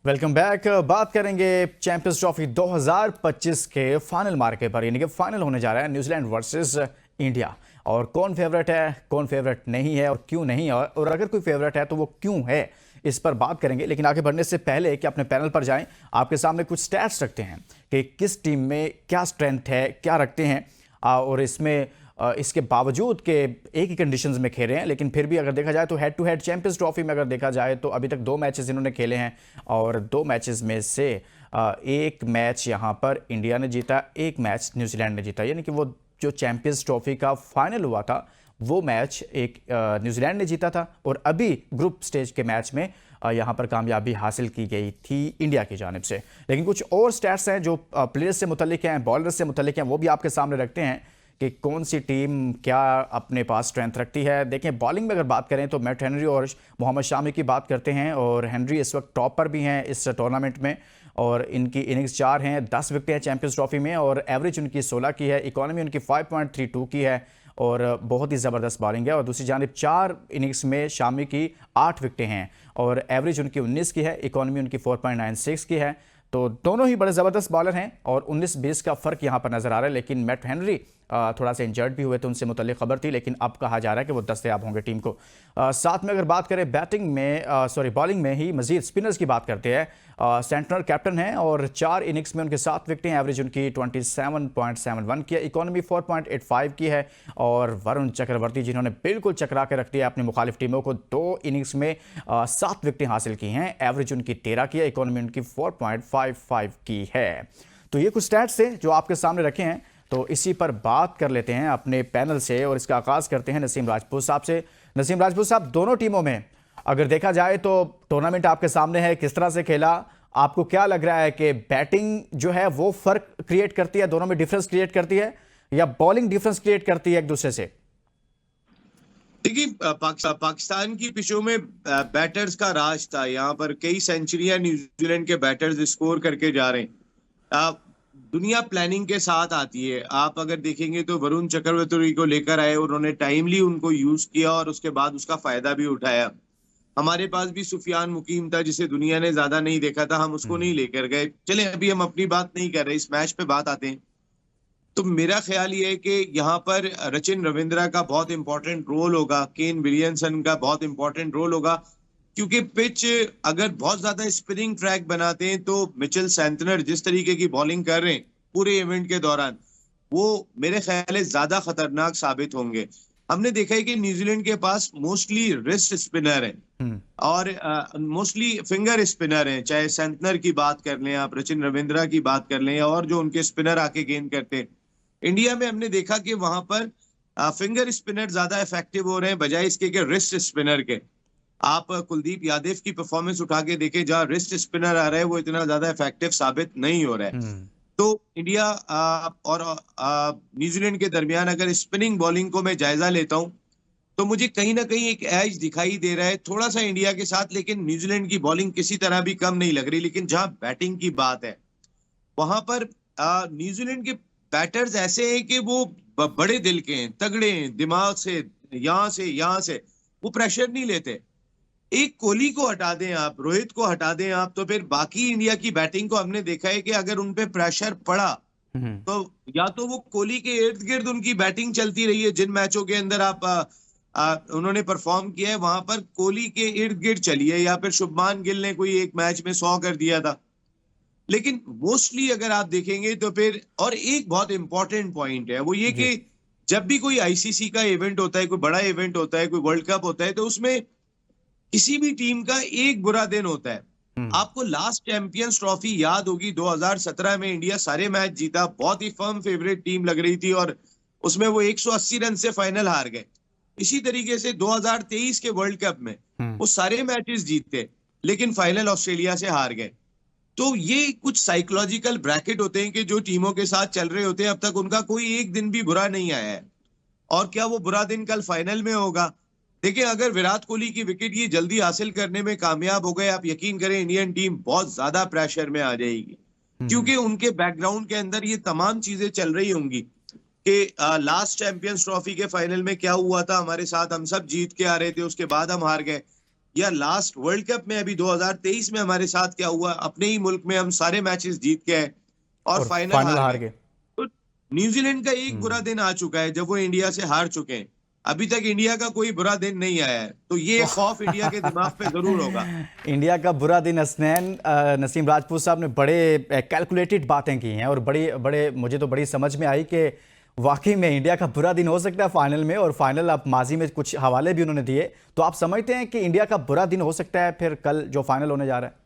Welcome back. बात करेंगे champions trophy 2025 के फाइनल मार्के पर, यानी कि फाइनल होने जा रहा है न्यूजीलैंड वर्सेस इंडिया। और कौन फेवरेट है, कौन फेवरेट नहीं है और क्यों नहीं है, और अगर कोई फेवरेट है तो वो क्यों है, इस पर बात करेंगे। लेकिन आगे बढ़ने से पहले कि अपने पैनल पर जाएं, आपके सामने कुछ स्टैट्स रखते हैं कि किस टीम में क्या स्ट्रेंथ है, क्या रखते हैं। और इसके बावजूद के एक ही कंडीशंस में खेल रहे हैं, लेकिन फिर भी अगर देखा जाए तो head to head Champions Trophy में अगर देखा जाए तो अभी तक 2 मैचेस इन्होंने खेले हैं और 2 मैचेस में से एक मैच यहाँ पर इंडिया ने जीता, एक मैच न्यूजीलैंड ने जीता। यानी कि वो जो चैंपियंस ट्रॉफी का फाइनल हुआ था वो मैच एक न्यूजीलैंड ने जीता था, और अभी ग्रुप स्टेज के मैच में यहाँ पर कामयाबी हासिल की गई थी इंडिया की जानिब से। लेकिन कुछ और स्टैट्स हैं जो प्लेयर्स से मुतल्लिक हैं, बॉलर्स से मुतल्लिक हैं, वो भी आपके सामने रखते हैं कि कौन सी टीम क्या अपने पास स्ट्रेंथ रखती है। देखें, बॉलिंग में अगर बात करें तो मैट हेनरी और मोहम्मद शामी की बात करते हैं, और हेनरी इस वक्त टॉप पर भी हैं इस टूर्नामेंट में, और इनकी इनिंग्स 4 हैं, 10 विकेटें हैं चैंपियंस ट्रॉफी में, और एवरेज उनकी 16 की है, इकॉनमी उनकी 5.32 की है, और बहुत ही ज़बरदस्त बॉलिंग है। और दूसरी जानिब 4 इनिंग्स में शामी की 8 विकेटें हैं, और एवरेज उनकी 19 की है, इकॉनमी उनकी 4.96 की है। तो दोनों ही बड़े ज़बरदस्त बॉलर हैं, और 19-20 का फ़र्क यहाँ पर नज़र आ रहा है। लेकिन मैट हेनरी थोड़ा सा इंजर्ड भी हुए थे, उनसे मुतल्लिक खबर थी, लेकिन अब कहा जा रहा है कि वो दस्तयाब होंगे टीम को। साथ में अगर बात करें बैटिंग में, बॉलिंग में ही मजीद स्पिनर्स की बात करते हैं। सेंटनर कैप्टन हैं और 4 इनिंग्स में उनके 7 विकेटें, एवरेज उनकी 27.71 की है, इकॉनमी 4.85 की है। और वरुण चक्रवर्ती जिन्होंने बिल्कुल चकरा के रख दिया अपनी मुखालिफ टीमों को, 2 इनिंग्स में 7 विकेटें हासिल की हैं, एवरेज उनकी 13 की है, इकॉनमी उनकी 4.55 की है। तो ये कुछ स्टैट्स थे जो आपके सामने रखे हैं। तो इसी पर बात कर लेते हैं अपने पैनल से, और इसका आगाज करते हैं नसीम राजपूत साहब से। नसीम राजपूत साहब, दोनों टीमों में अगर देखा जाए तो टूर्नामेंट आपके सामने है, किस तरह से खेला, आपको क्या लग रहा है कि बैटिंग जो है वो फर्क क्रिएट करती है, दोनों में डिफरेंस क्रिएट करती है, या बॉलिंग डिफरेंस क्रिएट करती है एक दूसरे से? देखिए, पाकिस्तान की पिचों में बैटर्स का राज था। यहाँ पर कई सेंचुरियां न्यूजीलैंड के बैटर्स स्कोर करके जा रहे हैं। दुनिया प्लानिंग के साथ आती है। आप अगर देखेंगे तो वरुण चक्रवर्ती को लेकर आए, उन्होंने टाइमली उनको यूज किया और उसके बाद उसका फायदा भी उठाया। हमारे पास भी सुफियान मुकीम था जिसे दुनिया ने ज्यादा नहीं देखा था, हम उसको नहीं लेकर गए। चले, अभी हम अपनी बात नहीं कर रहे, इस मैच पे बात आते हैं। तो मेरा ख्याल ये है कि यहाँ पर सचिन रविंद्रा का बहुत इंपॉर्टेंट रोल होगा, केन विलियमसन का बहुत इंपॉर्टेंट रोल होगा, क्योंकि पिच अगर बहुत ज्यादा स्पिनिंग ट्रैक बनाते हैं तो मिचेल सैंटनर जिस तरीके की बॉलिंग कर रहे हैं पूरे इवेंट के दौरान, वो मेरे ख्याल है ज्यादा खतरनाक साबित होंगे। हमने देखा है कि न्यूजीलैंड के पास मोस्टली रिस्ट स्पिनर है और मोस्टली फिंगर स्पिनर हैं। चाहे सैंटनर की बात कर लें, आप सचिन रविंद्रा की बात कर लें, और जो उनके स्पिनर आके गेंद करते हैं। इंडिया में हमने देखा कि वहां पर फिंगर स्पिनर ज्यादा इफेक्टिव हो रहे हैं बजाय इसके के रिस्ट स्पिनर के। आप कुलदीप यादव की परफॉर्मेंस उठा के देखें, जहां रिस्ट स्पिनर आ रहा है वो इतना ज्यादा इफेक्टिव साबित नहीं हो रहा है। तो इंडिया और न्यूजीलैंड के दरमियान अगर स्पिनिंग बॉलिंग को मैं जायजा लेता हूं तो मुझे कहीं ना कहीं एक एज दिखाई दे रहा है थोड़ा सा इंडिया के साथ, लेकिन न्यूजीलैंड की बॉलिंग किसी तरह भी कम नहीं लग रही। लेकिन जहां बैटिंग की बात है वहां पर न्यूजीलैंड के बैटर्स ऐसे हैं कि वो बड़े दिल के हैं, तगड़े हैं, दिमाग से यहां से वो प्रेशर नहीं लेते। एक कोहली को हटा दें आप, रोहित को हटा दें आप, तो फिर बाकी इंडिया की बैटिंग को हमने देखा है कि अगर उन पे प्रेशर पड़ा तो या तो वो कोहली के इर्द गिर्द उनकी बैटिंग चलती रही है। जिन मैचों के अंदर उन्होंने परफॉर्म किया है वहां पर कोहली के इर्द गिर्द चली है, या फिर शुभमान गिल ने कोई एक मैच में 100 कर दिया था। लेकिन मोस्टली अगर आप देखेंगे तो फिर, और एक बहुत इंपॉर्टेंट पॉइंट है वो ये कि जब भी कोई आईसीसी का इवेंट होता है, कोई बड़ा इवेंट होता है, कोई वर्ल्ड कप होता है, तो उसमें किसी भी टीम का एक बुरा दिन होता है। आपको लास्ट चैंपियंस ट्रॉफी याद होगी, 2017 में इंडिया सारे मैच जीता, बहुत ही फर्म फेवरेट टीम लग रही थी, और उसमें वो 180 रन से फाइनल हार गए। इसी तरीके से 2023 के वर्ल्ड कप में वो सारे मैचेस जीते, लेकिन फाइनल ऑस्ट्रेलिया से हार गए। तो ये कुछ साइकोलॉजिकल ब्रैकेट होते हैं कि जो टीमों के साथ चल रहे होते हैं, अब तक उनका कोई एक दिन भी बुरा नहीं आया है, और क्या वो बुरा दिन कल फाइनल में होगा? देखिए, अगर विराट कोहली की विकेट ये जल्दी हासिल करने में कामयाब हो गए, आप यकीन करें इंडियन टीम बहुत ज्यादा प्रेशर में आ जाएगी, क्योंकि उनके बैकग्राउंड के अंदर ये तमाम चीजें चल रही होंगी कि लास्ट चैंपियंस ट्रॉफी के फाइनल में क्या हुआ था हमारे साथ, हम सब जीत के आ रहे थे, उसके बाद हम हार गए। या लास्ट वर्ल्ड कप में अभी 2023 में हमारे साथ क्या हुआ, अपने ही मुल्क में हम सारे मैचेस जीत के आए और और फाइनल फाइनल हार हार गए। गए। तो न्यूजीलैंड का एक बुरा हम्म। दिन आ चुका है जब वो इंडिया से हार चुके हैं। अभी तक इंडिया का कोई बुरा दिन नहीं आया है, तो ये तो खौफ इंडिया के दिमाग पे जरूर होगा। इंडिया का बुरा दिन हसनैन, नसीम राजपूत साहब ने बड़े कैलकुलेटेड बातें की हैं और बड़ी बड़े मुझे तो बड़ी समझ में आई कि वाकई में इंडिया का बुरा दिन हो सकता है फाइनल में। और फाइनल आप माजी में कुछ हवाले भी उन्होंने दिए, तो आप समझते हैं कि इंडिया का बुरा दिन हो सकता है फिर कल जो फाइनल होने जा रहा है?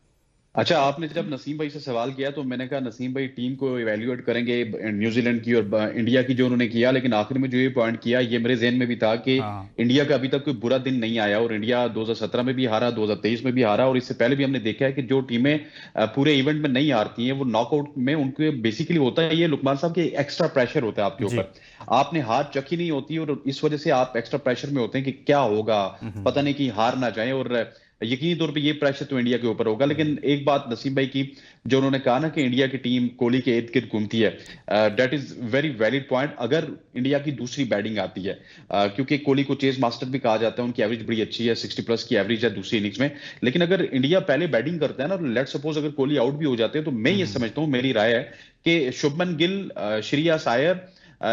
अच्छा, आपने जब नसीम भाई से सवाल किया तो मैंने कहा नसीम भाई टीम को इवेल्युएट करेंगे न्यूजीलैंड की और इंडिया की जो उन्होंने किया, लेकिन आखिर में जो ये पॉइंट किया ये मेरे जहन में भी था कि हाँ। इंडिया का अभी तक कोई बुरा दिन नहीं आया। और इंडिया 2017 में भी हारा, 2023 में भी हारा, और इससे पहले भी हमने देखा है कि जो टीमें पूरे इवेंट में नहीं हारती हैं वो नॉकआउट में उनके बेसिकली होता है ये लुकमान साहब कि एक्स्ट्रा प्रेशर होता है आपके जी। ऊपर। आपने हार चखी नहीं होती और इस वजह से आप एक्स्ट्रा प्रेशर में होते हैं कि क्या होगा, पता नहीं कि हार ना जाए। और यकीनी तौर पे ये प्रेशर तो इंडिया के ऊपर होगा। लेकिन एक बात नसीम भाई की जो उन्होंने कहा ना कि इंडिया की टीम कोहली के इर्द गिर्द घूमती है, that is very valid point. अगर इंडिया की दूसरी बैटिंग आती है, क्योंकि कोहली को चेस मास्टर भी कहा जाता है, उनकी एवरेज बड़ी अच्छी है, 60+ की एवरेज है दूसरी इनिंग्स में। लेकिन अगर इंडिया पहले बैटिंग करता है ना, तो लेट सपोज अगर कोहली आउट भी हो जाते हैं, तो मैं ये समझता हूँ, मेरी राय है कि शुभमन गिल, श्रेयस अय्यर,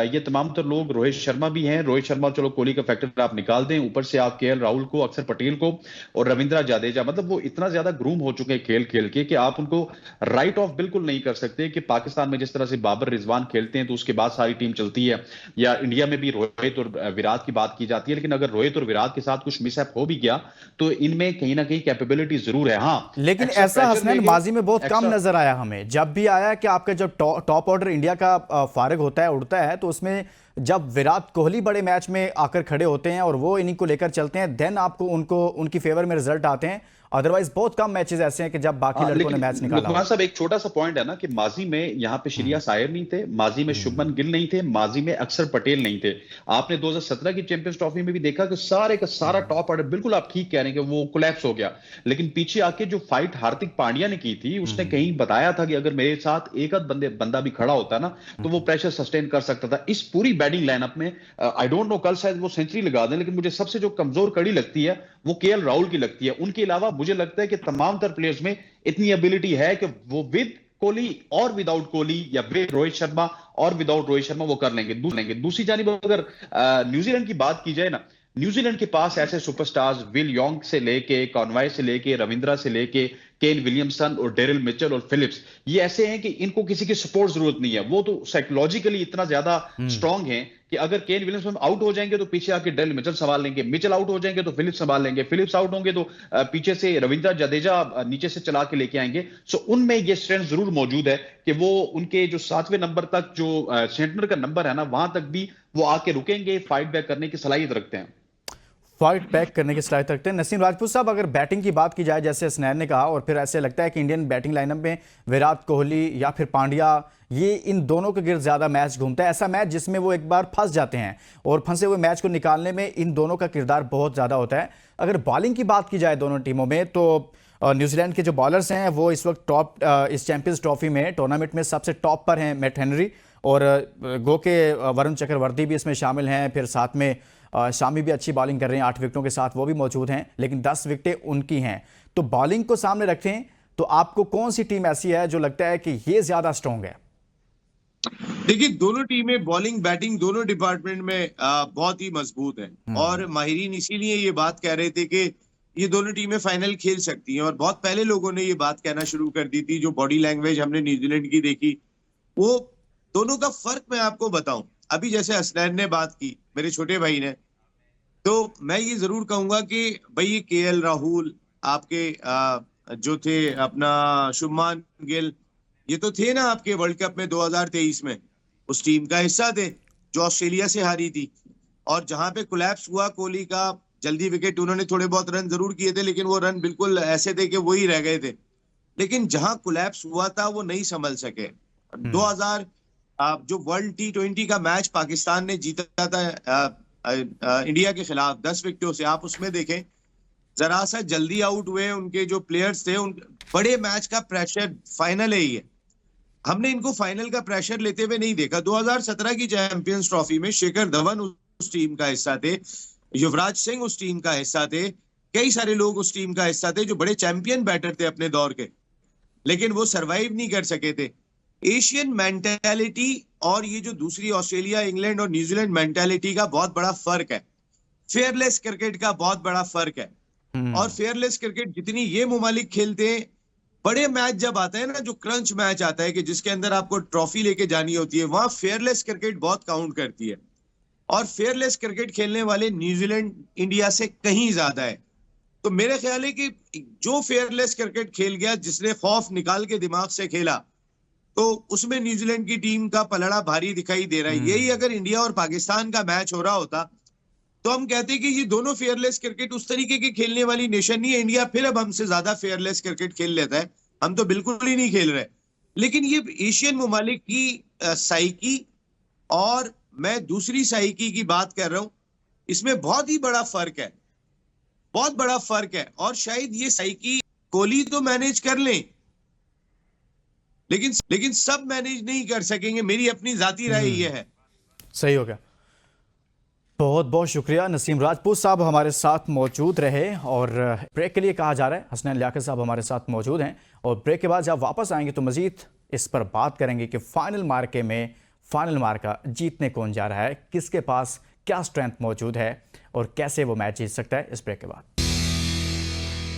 ये तमाम तो लोग, रोहित शर्मा भी हैं। रोहित शर्मा चलो कोहली का फैक्टर आप निकाल दें, ऊपर से आप केएल राहुल को, अक्षर पटेल को और रविंद्र जडेजा, मतलब वो इतना ज्यादा ग्रूम हो चुके हैं खेल खेल के कि आप उनको राइट ऑफ बिल्कुल नहीं कर सकते। कि पाकिस्तान में जिस तरह से बाबर रिजवान खेलते हैं तो उसके बाद सारी टीम चलती है, या इंडिया में भी रोहित और विराट की बात की जाती है। लेकिन अगर रोहित और विराट के साथ कुछ मिसअप हो भी गया तो इनमें कहीं ना कहीं कैपेबिलिटी जरूर है। हाँ, लेकिन एक्स्ट्रा ऐसा प्रेशर हसनैन लेंगे, माजी में बहुत कम एक्स्ट्रा नजर आया हमें। जब भी आया कि आपका जब टॉप ऑर्डर इंडिया का फारिग होता है, उड़ता है, तो उसमें जब विराट कोहली बड़े मैच में आकर खड़े होते हैं और वो इनिंग को लेकर चलते हैं, देन आपको उनको उनकी फेवर में रिजल्ट आते हैं। अदरवाइज बहुत कम मैचेस ऐसे हैं कि जब बाकी लड़कों ने लेकिन मैच निकाला लुकमान हो। साहब एक छोटा सा पॉइंट है ना कि माजी में यहाँ पे श्रेयस अय्यर नहीं थे, माजी में शुभमन गिल नहीं थे, माजी में अक्षर पटेल नहीं थे। आपने 2017 की चैंपियंस ट्रॉफी में भी देखा कि सारे का सारा टॉप ऑर्डर, बिल्कुल आप ठीक कह रहे हैं कि वो कोलैप्स हो गया। लेकिन पीछे आके जो फाइट हार्दिक पांड्या ने की थी, उसने कहीं बताया था कि अगर मेरे साथ एक आध बंदा भी खड़ा होता ना तो वो प्रेशर सस्टेन कर सकता था। इस पूरी बैटिंग लाइनअप में आई डोंट नो कल शायद वो सेंचुरी लगा दें, लेकिन मुझे सबसे जो कमजोर कड़ी लगती है वो केएल राहुल की लगती है। उनके अलावा मुझे लगता है कि तमाम तर प्लेयर्स में इतनी एबिलिटी है कि वो विद कोहली और विदाउट कोहली, या विद रोहित शर्मा और विदाउट रोहित शर्मा वो कर लेंगे। दूसरी जानिब अगर न्यूजीलैंड की बात की जाए ना, न्यूजीलैंड के पास ऐसे सुपरस्टार्स विल यॉन्ग से लेके, कॉनवाय से लेके, रविंद्रा से लेके, केन विलियमसन और डेरिल मिचेल और फिलिप्स, ये ऐसे हैं कि इनको किसी की सपोर्ट जरूरत नहीं है। वो तो साइकोलॉजिकली इतना ज्यादा स्ट्रांग हैं कि अगर केन विलियमसन आउट हो जाएंगे तो पीछे आके डेरिल मिचेल संभाल लेंगे, मिचेल आउट हो जाएंगे तो फिलिप्स संभाल लेंगे, फिलिप्स आउट होंगे तो पीछे से रविंद्र जडेजा नीचे से चला के लेके आएंगे। सो उनमें ये स्ट्रेंथ जरूर मौजूद है कि वो उनके जो 7वें नंबर तक जो सेंटर का नंबर है ना, वहां तक भी वो आके रुकेंगे, फाइट बैक करने की सलाहियत रखते हैं, फाइट बैक करने की सलाहियत रखते हैं। नसीम राजपूत साहब, अगर बैटिंग की बात की जाए जैसे स्नैन ने कहा, और फिर ऐसे लगता है कि इंडियन बैटिंग लाइनअप में विराट कोहली या फिर पांड्या, ये इन दोनों के गिर्द ज़्यादा मैच घूमता है। ऐसा मैच जिसमें वो एक बार फंस जाते हैं और फंसे हुए मैच को निकालने में इन दोनों का किरदार बहुत ज़्यादा होता है। अगर बॉलिंग की बात की जाए दोनों टीमों में, तो न्यूजीलैंड के जो बॉलर्स हैं वो इस वक्त टॉप, इस चैंपियंस ट्रॉफी में टूर्नामेंट में सबसे टॉप पर हैं मैट हेनरी, और गो के वरुण चक्रवर्ती भी इसमें शामिल हैं। फिर साथ में शामी भी अच्छी बॉलिंग कर रहे हैं, 8 विकेटों के साथ वो भी मौजूद हैं, लेकिन 10 विकेटें उनकी हैं। तो बॉलिंग को सामने रखें तो आपको कौन सी टीम ऐसी है जो लगता है कि ये ज्यादा स्ट्रांग है? देखिए, दोनों टीमें बॉलिंग बैटिंग दोनों डिपार्टमेंट में बहुत ही मजबूत हैं, और माहिरीन इसीलिए ये बात कह रहे थे कि ये दोनों टीमें फाइनल खेल सकती हैं। और बहुत पहले लोगों ने ये बात कहना शुरू कर दी थी। जो बॉडी लैंग्वेज हमने न्यूजीलैंड की देखी, वो दोनों का फर्क मैं आपको बताऊं। अभी जैसे हसनैन ने बात की, मेरे छोटे भाई ने, तो मैं ये जरूर कहूंगा कि भाई ये केएल राहुल, आपके जो थे अपना शुभमान गिल, ये तो थे ना आपके वर्ल्ड कप में 2023 में, उस टीम का हिस्सा थे जो ऑस्ट्रेलिया से हारी थी। और जहां पे कोलैप्स हुआ कोहली का, जल्दी विकेट, उन्होंने थोड़े बहुत रन जरूर किए थे, लेकिन वो रन बिल्कुल ऐसे थे कि वही रह गए थे। लेकिन जहां कोलैप्स हुआ था वो नहीं संभल सके। 2000 जो वर्ल्ड T20 का मैच पाकिस्तान ने जीता था इंडिया के खिलाफ 10 विकेटों से, आप उसमें देखें, जरा सा जल्दी आउट हुए उनके जो प्लेयर्स थे। उन बड़े मैच का प्रेशर, फाइनल है ये, हमने इनको फाइनल का प्रेशर लेते हुए नहीं देखा। 2017 की चैंपियंस ट्रॉफी में शेखर धवन उस टीम का हिस्सा थे, युवराज सिंह उस टीम का हिस्सा थे, कई सारे लोग उस टीम का हिस्सा थे जो बड़े चैंपियन बैटर थे अपने दौर के, लेकिन वो सरवाइव नहीं कर सके थे। एशियन मेंटालिटी और ये जो दूसरी ऑस्ट्रेलिया, इंग्लैंड और न्यूजीलैंड मेंटालिटी का बहुत बड़ा फर्क है। फेयरलेस क्रिकेट का बहुत बड़ा फर्क है। और फेयरलेस क्रिकेट जितनी ये मुमालिक खेलते हैं, बड़े मैच जब आता है ना, जो क्रंच मैच आता है कि जिसके अंदर आपको ट्रॉफी लेके जानी होती है, वहां फेयरलेस क्रिकेट बहुत काउंट करती है। और फेयरलेस क्रिकेट खेलने वाले न्यूजीलैंड इंडिया से कहीं ज्यादा है। तो मेरे ख्याल है कि जो फेयरलेस क्रिकेट खेल गया, जिसने खौफ निकाल के दिमाग से खेला, तो उसमें न्यूजीलैंड की टीम का पलड़ा भारी दिखाई दे रहा है। यही अगर इंडिया और पाकिस्तान का मैच हो रहा होता तो हम कहते कि ये दोनों फेयरलेस क्रिकेट उस तरीके की खेलने वाली नेशन नहीं है। इंडिया फिर अब हमसे ज्यादा फेयरलेस क्रिकेट खेल लेता है, हम तो बिल्कुल ही नहीं खेल रहे। लेकिन ये एशियन ममालिक की साइकी और मैं दूसरी साइकी की बात कर रहा हूं, इसमें बहुत ही बड़ा फर्क है, बहुत बड़ा फर्क है। और शायद ये साइकी कोहली तो मैनेज कर लें, लेकिन सब मैनेज नहीं कर सकेंगे। मेरी अपनी जाती राय ये है। सही हो गया। बहुत बहुत शुक्रिया। नसीम राजपूत साहब हमारे साथ मौजूद रहे और ब्रेक के लिए कहा जा रहा है। हसनैन लियाकत साहब हमारे साथ मौजूद हैं और ब्रेक के बाद जब वापस आएंगे तो मजीद इस पर बात करेंगे कि फाइनल मार्के में फाइनल मार्का जीतने कौन जा रहा है, किसके पास क्या स्ट्रेंथ मौजूद है और कैसे वो मैच जीत सकता है। इस ब्रेक के बाद